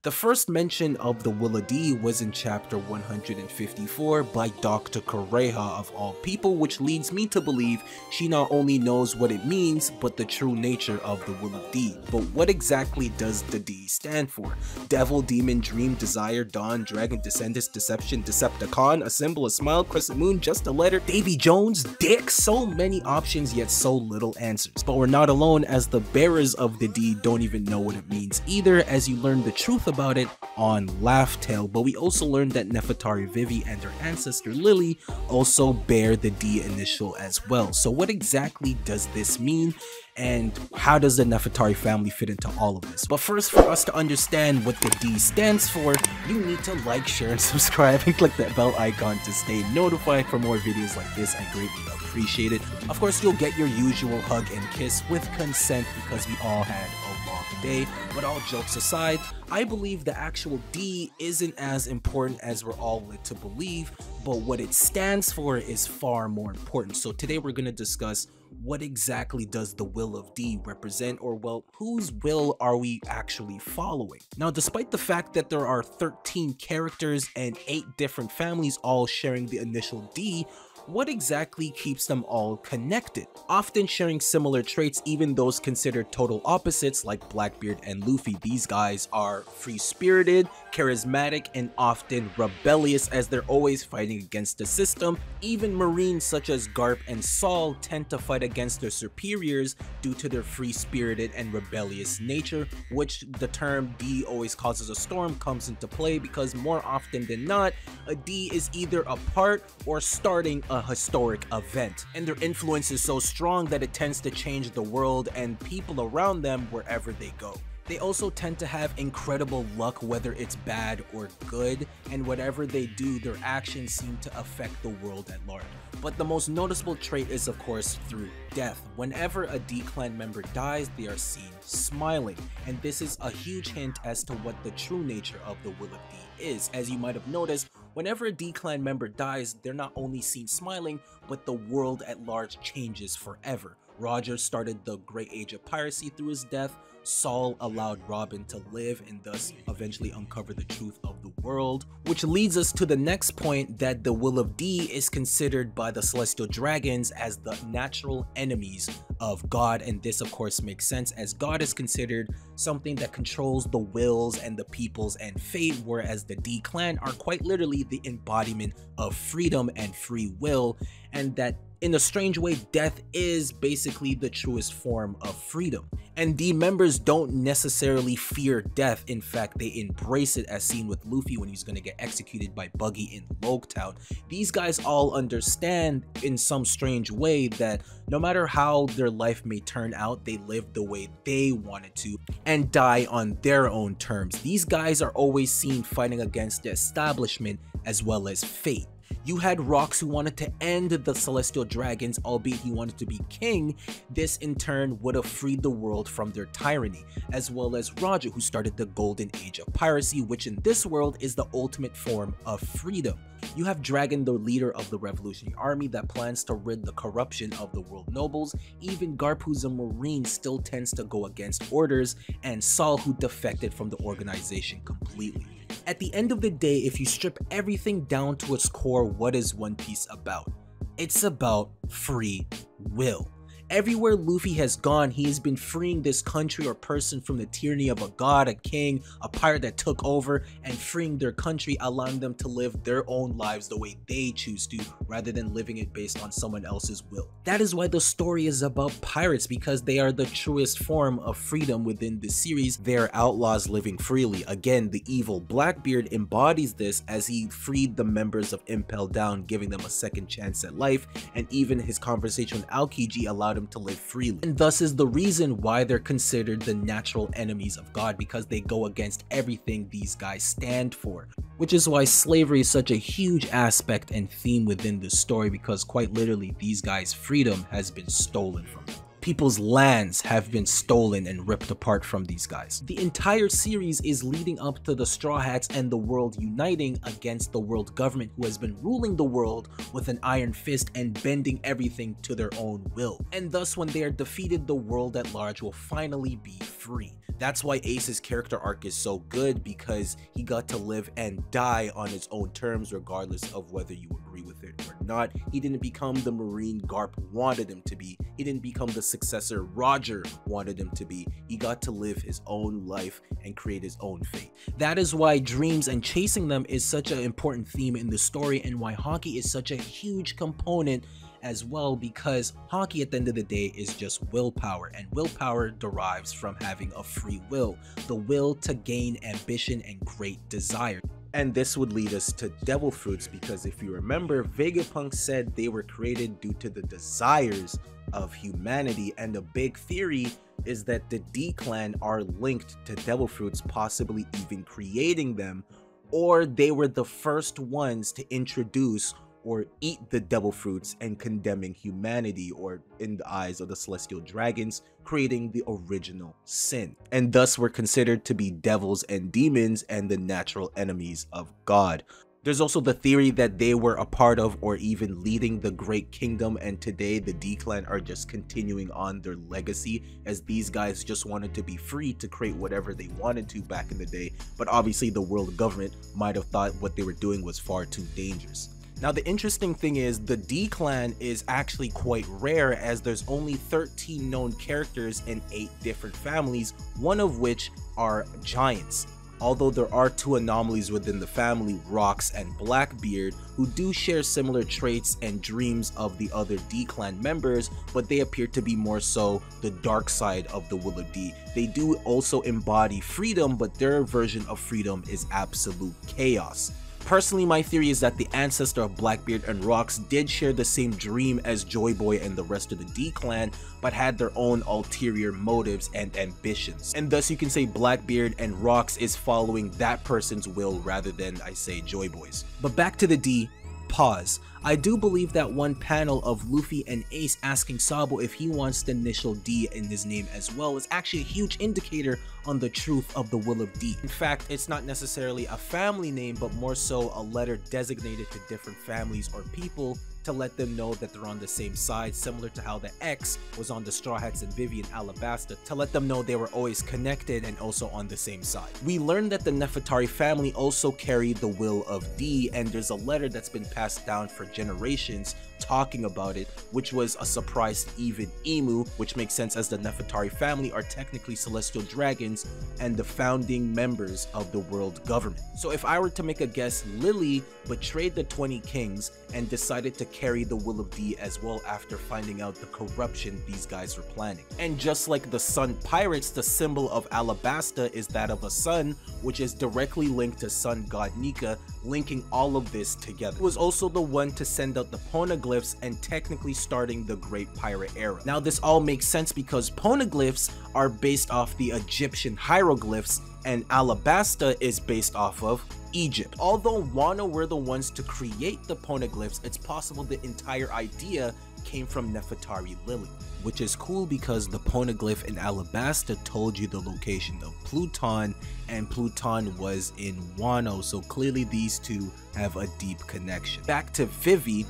The first mention of the Will of D was in chapter 154 by Dr. Correja of all people, which leads me to believe she not only knows what it means, but the true nature of the Will of D. But what exactly does the D stand for? Devil, demon, dream, desire, dawn, dragon, descendants, deception, decepticon, a symbol, a smile, crescent moon, just a letter, Davy Jones, dick? So many options yet so little answers. But we're not alone, as the bearers of the D don't even know what it means either, as you learn the truth about it on Laugh Tale. But we also learned that Nefatari Vivi and her ancestor Lily also bear the D initial as well. So what exactly does this mean? And how does the Nefatari family fit into all of this? But first, for us to understand what the D stands for, you need to like, share, and subscribe, and click that bell icon to stay notified for more videos like this. I greatly appreciate it. Of course, you'll get your usual hug and kiss with consent because we all had a long day. But all jokes aside, I believe the actual D isn't as important as we're all led to believe, but what it stands for is far more important. So today we're going to discuss what exactly does the Will of D represent, or well, whose will are we actually following? Now, despite the fact that there are 13 characters and 8 different families all sharing the initial D, what exactly keeps them all connected? Often sharing similar traits, even those considered total opposites like Blackbeard and Luffy. These guys are free-spirited, charismatic, and often rebellious, as they're always fighting against the system. Even Marines such as Garp and Saul tend to fight against their superiors due to their free-spirited and rebellious nature, which the term D always causes a storm comes into play, because more often than not, a D is either a part or starting a historic event, and their influence is so strong that it tends to change the world and people around them wherever they go. They also tend to have incredible luck, whether it's bad or good, and whatever they do, their actions seem to affect the world at large. But the most noticeable trait is, of course, through death. Whenever a D clan member dies, they are seen smiling, and this is a huge hint as to what the true nature of the Will of D is. As you might have noticed, whenever a D clan member dies, they're not only seen smiling, but the world at large changes forever. Roger started the Great Age of Piracy through his death. Saul allowed Robin to live and thus eventually uncover the truth of the world, which leads us to the next point, that the Will of D is considered by the Celestial Dragons as the natural enemies of God, and this of course makes sense, as God is considered something that controls the wills and the peoples and fate, whereas the D clan are quite literally the embodiment of freedom and free will, and that in a strange way, death is basically the truest form of freedom. And D members don't necessarily fear death. In fact, they embrace it, as seen with Luffy when he's going to get executed by Buggy in Loguetown. These guys all understand in some strange way that no matter how their life may turn out, they live the way they wanted to and die on their own terms. These guys are always seen fighting against the establishment as well as fate. You had Rox, who wanted to end the Celestial Dragons, albeit he wanted to be king. This in turn would have freed the world from their tyranny, as well as Roger, who started the Golden Age of Piracy, which in this world is the ultimate form of freedom. You have Dragon, the leader of the Revolutionary Army that plans to rid the corruption of the world nobles. Even Garp, who's a Marine, still tends to go against orders, and Saul, who defected from the organization completely. At the end of the day, if you strip everything down to its core, what is One Piece about? It's about free will. Everywhere Luffy has gone, he has been freeing this country or person from the tyranny of a god, a king, a pirate that took over, and freeing their country, allowing them to live their own lives the way they choose to, rather than living it based on someone else's will. That is why the story is about pirates, because they are the truest form of freedom within the series. They are outlaws living freely. Again, the evil Blackbeard embodies this, as he freed the members of Impel Down, giving them a second chance at life, and even his conversation with Aokiji allowed him to live freely. And thus is the reason why they're considered the natural enemies of God, because they go against everything these guys stand for. Which is why slavery is such a huge aspect and theme within this story, because quite literally these guys' freedom has been stolen from them. People's lands have been stolen and ripped apart from these guys. The entire series is leading up to the Straw Hats and the world uniting against the world government, who has been ruling the world with an iron fist and bending everything to their own will. And thus, when they are defeated, the world at large will finally be free. That's why Ace's character arc is so good, because he got to live and die on his own terms regardless of whether you agree with it or not. He didn't become the Marine Garp wanted him to be. He didn't become the successor Roger wanted him to be. He got to live his own life and create his own fate. That is why dreams and chasing them is such an important theme in the story, and why Haki is such a huge component as well, because Haki at the end of the day is just willpower, and willpower derives from having a free will, the will to gain ambition and great desire. And this would lead us to devil fruits, because if you remember, Vegapunk said they were created due to the desires of humanity, and a big theory is that the D clan are linked to devil fruits, possibly even creating them, or they were the first ones to introduce or eat the devil fruits and condemning humanity, or in the eyes of the celestial dragons, creating the original sin, and thus were considered to be devils and demons and the natural enemies of God. There's also the theory that they were a part of or even leading the Great Kingdom, and today the D clan are just continuing on their legacy, as these guys just wanted to be free to create whatever they wanted to back in the day, but obviously the world government might have thought what they were doing was far too dangerous. Now, the interesting thing is the D clan is actually quite rare, as there's only 13 known characters in 8 different families, one of which are giants. Although there are 2 anomalies within the family, Rocks and Blackbeard, who do share similar traits and dreams of the other D clan members, but they appear to be more so the dark side of the Will of D. They do also embody freedom, but their version of freedom is absolute chaos. Personally, my theory is that the ancestor of Blackbeard and Rocks did share the same dream as Joyboy and the rest of the D clan, but had their own ulterior motives and ambitions. And thus you can say Blackbeard and Rocks is following that person's will rather than, I say, Joyboy's. But back to the D. Pause. I do believe that one panel of Luffy and Ace asking Sabo if he wants the initial D in his name as well is actually a huge indicator on the truth of the Will of D. In fact, it's not necessarily a family name, but more so a letter designated to different families or people to let them know that they're on the same side, similar to how the X was on the Straw Hats and Vivi and Alabasta, to let them know they were always connected and also on the same side. We learned that the Nefatari family also carried the Will of D, and there's a letter that's been passed down for generations talking about it, which was a surprise to even Emu, which makes sense as the Nefatari family are technically celestial dragons and the founding members of the world government. So if I were to make a guess, Lily betrayed the 20 kings and decided to carry the Will of D as well after finding out the corruption these guys were planning. And just like the Sun Pirates, the symbol of Alabasta is that of a sun, which is directly linked to sun god Nika, linking all of this together. It was also the one to send out the poneglyphs and technically starting the Great Pirate Era. Now this all makes sense because poneglyphs are based off the Egyptian hieroglyphs and Alabasta is based off of Egypt. Although Wano were the ones to create the poneglyphs, it's possible the entire idea came from Nefertari Lily, which is cool because the poneglyph in Alabasta told you the location of Pluton, and Pluton was in Wano, so clearly these two have a deep connection. Back to Vivi.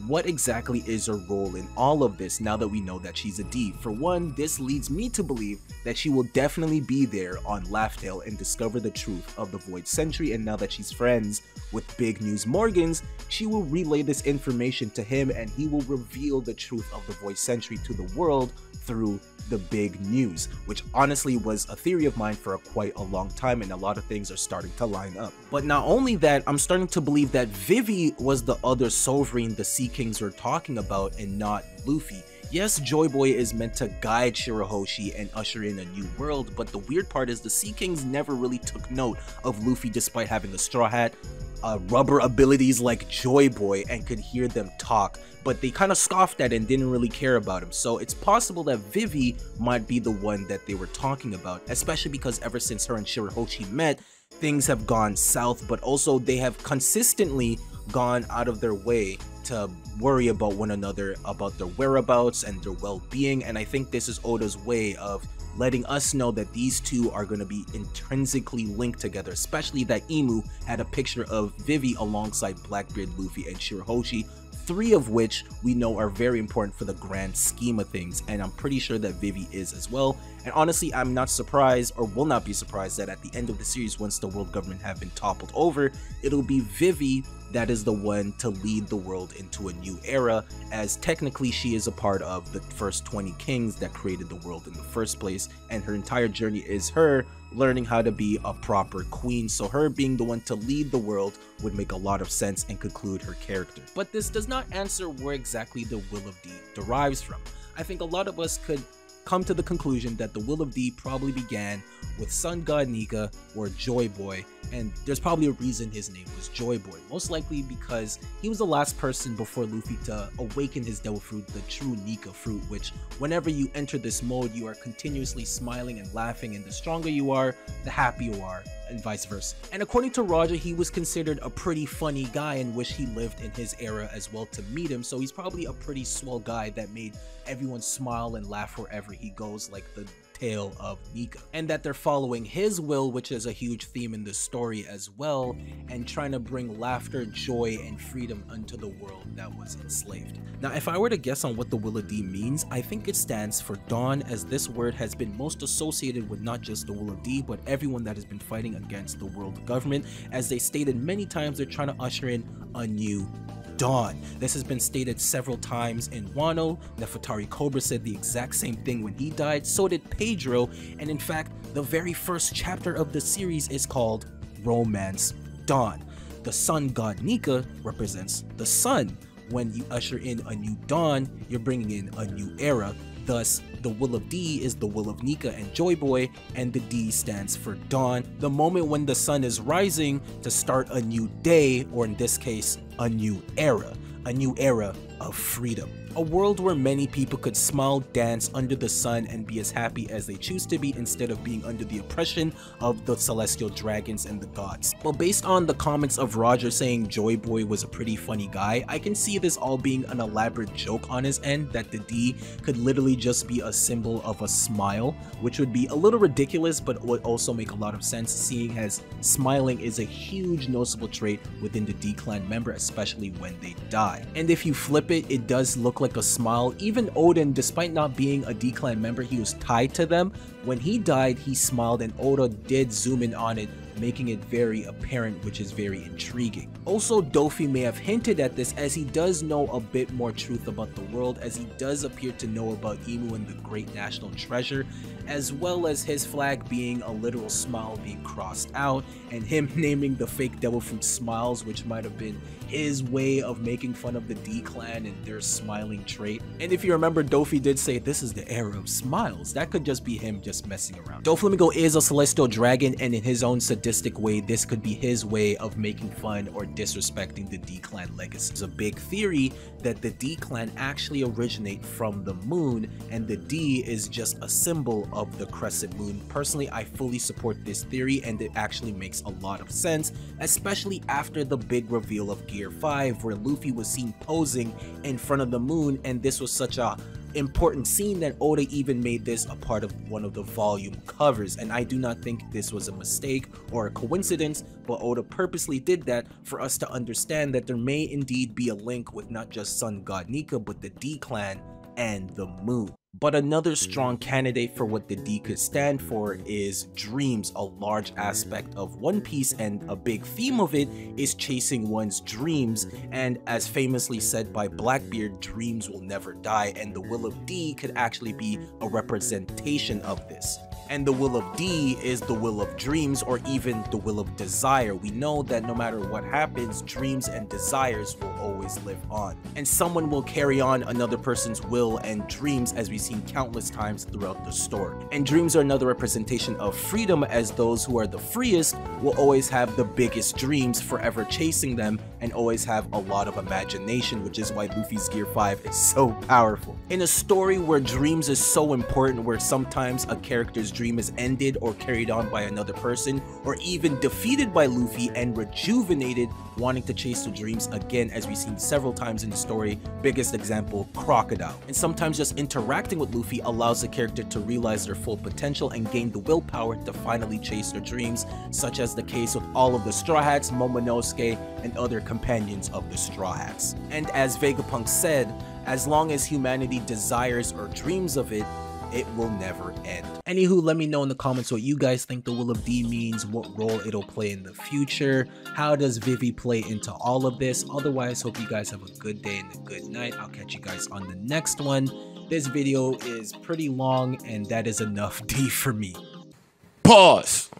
What exactly is her role in all of this now that we know that she's a D? For one, this leads me to believe that she will definitely be there on Laughdale and discover the truth of the Void Sentry, and now that she's friends with Big News Morgans, she will relay this information to him and he will reveal the truth of the Void Sentry to the world through the big news, which honestly was a theory of mine for quite a long time, and a lot of things are starting to line up. But not only that, I'm starting to believe that Vivi was the other sovereign the Sea Kings were talking about and not Luffy. Yes, Joyboy is meant to guide Shirahoshi and usher in a new world, but the weird part is the Sea Kings never really took note of Luffy despite having a straw hat, rubber abilities like Joyboy, and could hear them talk, but they kind of scoffed at it and didn't really care about him. So it's possible that Vivi might be the one that they were talking about, especially because ever since her and Shirahoshi met, things have gone south, but also they have consistently gone out of their way to worry about one another, about their whereabouts and their well-being, and I think this is Oda's way of letting us know that these two are going to be intrinsically linked together, especially that Imu had a picture of Vivi alongside Blackbeard, Luffy, and Shirahoshi, 3 of which we know are very important for the grand scheme of things, and I'm pretty sure that Vivi is as well. And honestly, I'm not surprised, or will not be surprised, that at the end of the series, once the world government have been toppled over, it'll be Vivi that is the one to lead the world into a new era, as technically she is a part of the first 20 kings that created the world in the first place, and her entire journey is her learning how to be a proper queen, so her being the one to lead the world would make a lot of sense and conclude her character. But this does not answer where exactly the Will of D derives from. I think a lot of us could come to the conclusion that the Will of D probably began with Sun God Nika or Joyboy, and there's probably a reason his name was Joyboy, most likely because he was the last person before Luffy to awaken his devil fruit, the true Nika fruit, which whenever you enter this mode you are continuously smiling and laughing, and the stronger you are, the happier you are, and vice versa. And according to Roger, he was considered a pretty funny guy and wish he lived in his era as well to meet him, so he's probably a pretty swell guy that made everyone smile and laugh wherever he goes, like the tale of Nika, and that they're following his will, which is a huge theme in the story as well, and trying to bring laughter, joy, and freedom unto the world that was enslaved. Now, if I were to guess on what the Will of D means, I think it stands for Dawn, as this word has been most associated with not just the Will of D, but everyone that has been fighting against the world government. As they stated many times, they're trying to usher in a new dawn. This has been stated several times in Wano. Nefatari Cobra said the exact same thing when he died, so did Pedro, and in fact, the very first chapter of the series is called Romance Dawn. The sun god Nika represents the sun. When you usher in a new dawn, you're bringing in a new era. Thus, the Will of D is the will of Nika and Joyboy, and the D stands for Dawn, the moment when the sun is rising to start a new day, or in this case, a new era of freedom. A world where many people could smile, dance under the sun, and be as happy as they choose to be instead of being under the oppression of the celestial dragons and the gods. Well, based on the comments of Roger saying Joyboy was a pretty funny guy, I can see this all being an elaborate joke on his end, that the D could literally just be a symbol of a smile, which would be a little ridiculous but would also make a lot of sense, seeing as smiling is a huge noticeable trait within the D clan member, especially when they die. And if you flip it, it does look like a smile. Even Odin, despite not being a D clan member, he was tied to them. When he died, he smiled, and Oda did zoom in on it, making it very apparent, which is very intriguing. Also, Dofi may have hinted at this, as he does know a bit more truth about the world, as he does appear to know about Imu and the great national treasure, as well as his flag being a literal smile being crossed out, and him naming the fake devil fruit Smiles, which might have been his way of making fun of the D clan and their smiling trait. And if you remember, Dofi did say this is the era of smiles. That could just be him just messing around. Doflamingo is a celestial dragon, and in his own sadistic way, this could be his way of making fun or disrespecting the D clan legacy. There's a big theory that the D clan actually originate from the moon, and the D is just a symbol of the crescent moon. Personally, I fully support this theory, and it actually makes a lot of sense, especially after the big reveal of Gear 5, where Luffy was seen posing in front of the moon, and this was such a important scene that Oda even made this a part of one of the volume covers, and I do not think this was a mistake or a coincidence, but Oda purposely did that for us to understand that there may indeed be a link with not just Sun God Nika, but the D clan and the moon. But another strong candidate for what the D could stand for is dreams, a large aspect of One Piece, and a big theme of it is chasing one's dreams, and as famously said by Blackbeard, dreams will never die, and the Will of D could actually be a representation of this. And the Will of D is the will of dreams, or even the will of desire. We know that no matter what happens, dreams and desires will always live on, and someone will carry on another person's will and dreams, as we seen countless times throughout the story. And dreams are another representation of freedom, as those who are the freest will always have the biggest dreams, forever chasing them, and always have a lot of imagination, which is why Luffy's Gear 5 is so powerful. In a story where dreams is so important, where sometimes a character's dream is ended or carried on by another person, or even defeated by Luffy and rejuvenated, wanting to chase their dreams again, as we've seen several times in the story. Biggest example, Crocodile. And sometimes just interacting with Luffy allows the character to realize their full potential and gain the willpower to finally chase their dreams, such as the case with all of the Straw Hats, Momonosuke, and other companions of the Straw Hats. And as Vegapunk said, as long as humanity desires or dreams of it, it will never end. Anywho, let me know in the comments what you guys think the Will of D means, what role it'll play in the future, how does Vivi play into all of this. Otherwise, hope you guys have a good day and a good night. I'll catch you guys on the next one. This video is pretty long, and that is enough D for me. Pause.